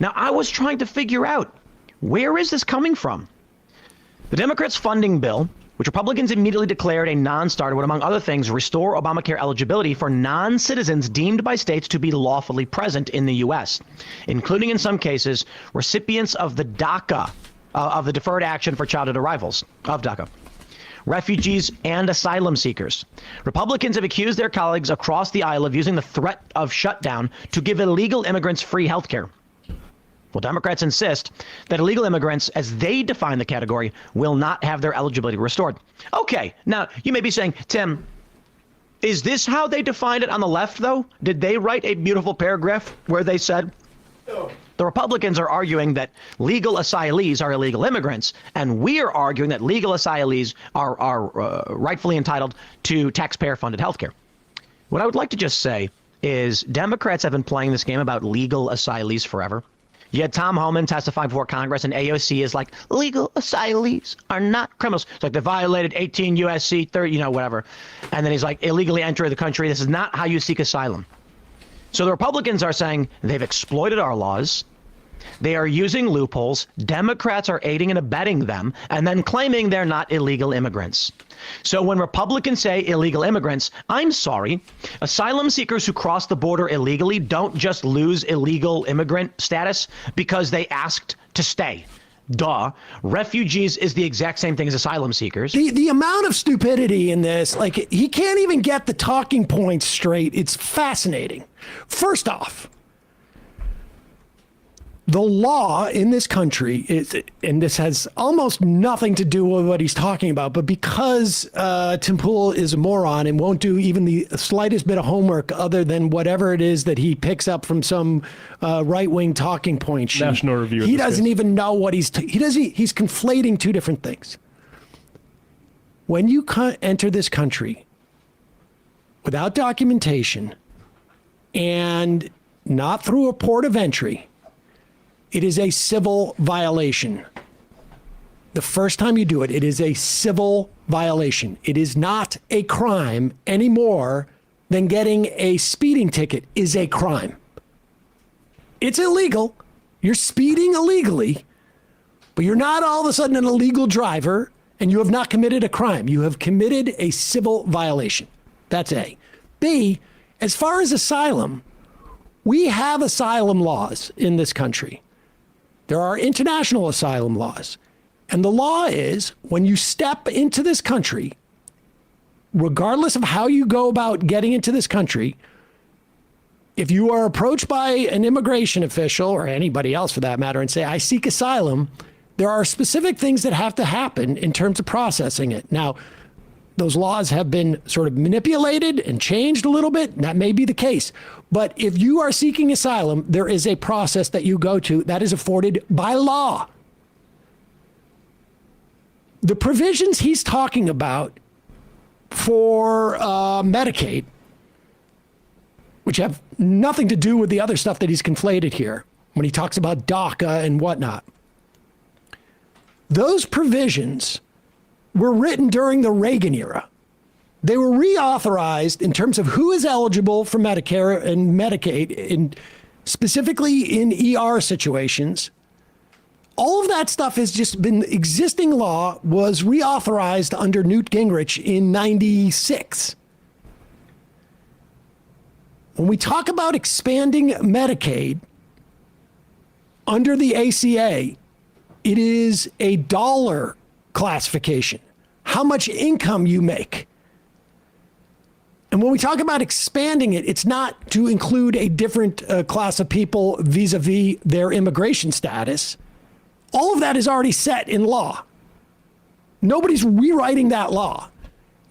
Now, I was trying to figure out, where is this coming from? The Democrats' funding bill, which Republicans immediately declared a non-starter, would, among other things, restore Obamacare eligibility for non-citizens deemed by states to be lawfully present in the U.S., including, in some cases, recipients of the DACA, of the Deferred Action for Childhood Arrivals, of DACA, refugees, and asylum seekers. Republicans have accused their colleagues across the aisle of using the threat of shutdown to give illegal immigrants free health care. Well, Democrats insist that illegal immigrants, as they define the category, will not have their eligibility restored. Okay, now you may be saying, Tim, is this how they defined it on the left, though? Did they write a beautiful paragraph where they said, the Republicans are arguing that legal asylees are illegal immigrants, and we are arguing that legal asylees are rightfully entitled to taxpayer-funded health care? What I would like to just say is Democrats have been playing this game about legal asylees forever. You had Tom Homan testifying before Congress, and AOC is like, legal asylees are not criminals. It's like they violated 18 U.S.C. 30, whatever. And then he's like, illegally enter the country. This is not how you seek asylum. So the Republicans are saying they've exploited our laws. They are using loopholes. Democrats are aiding and abetting them, and then claiming they're not illegal immigrants. So when Republicans say illegal immigrants, I'm sorry, asylum seekers who cross the border illegally don't just lose illegal immigrant status because they asked to stay. Duh. Refugees is the exact same thing as asylum seekers. The amount of stupidity in this, like, he can't even get the talking points straight. It's fascinating. First off, the law in this country is, and this has almost nothing to do with what he's talking about, but because Tim Pool is a moron and won't do even the slightest bit of homework other than whatever it is that he picks up from some right-wing talking point sheet. National Review. He doesn't even know what he's conflating two different things. When you enter this country without documentation and not through a port of entry, it is a civil violation. The first time you do it, it is a civil violation. It is not a crime any more than getting a speeding ticket is a crime. It's illegal. You're speeding illegally, but you're not all of a sudden an illegal driver, and you have not committed a crime. You have committed a civil violation. That's A. B, as far as asylum, we have asylum laws in this country. There are international asylum laws. And the law is when you step into this country, regardless of how you go about getting into this country, if you are approached by an immigration official or anybody else for that matter and say, I seek asylum, there are specific things that have to happen in terms of processing it. Now, those laws have been sort of manipulated and changed a little bit. That may be the case. But if you are seeking asylum, there is a process that you go to that is afforded by law. The provisions he's talking about for Medicaid, which have nothing to do with the other stuff that he's conflated here when he talks about DACA and whatnot, those provisions were written during the Reagan era. They were reauthorized in terms of who is eligible for Medicare and Medicaid, specifically in ER situations. All of that stuff has just been existing law, was reauthorized under Newt Gingrich in '96. When we talk about expanding Medicaid under the ACA, it is a dollar classification, how much income you make. And when we talk about expanding it, it's not to include a different class of people vis-a-vis their immigration status. All of that is already set in law. Nobody's rewriting that law.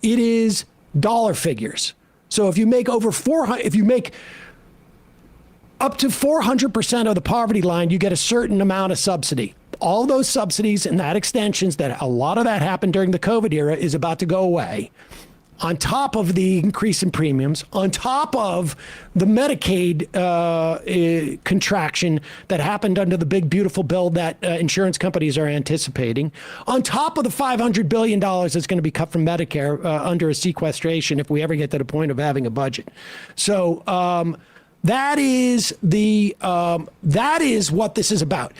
It is dollar figures. So if you make up to 400% of the poverty line, you get a certain amount of subsidy. All those subsidies and that extensions, that a lot of that happened during the COVID era, is about to go away. On top of the increase in premiums, on top of the Medicaid contraction that happened under the big, beautiful bill that insurance companies are anticipating, on top of the $500 billion that's going to be cut from Medicare under a sequestration if we ever get to the point of having a budget. So That is what this is about.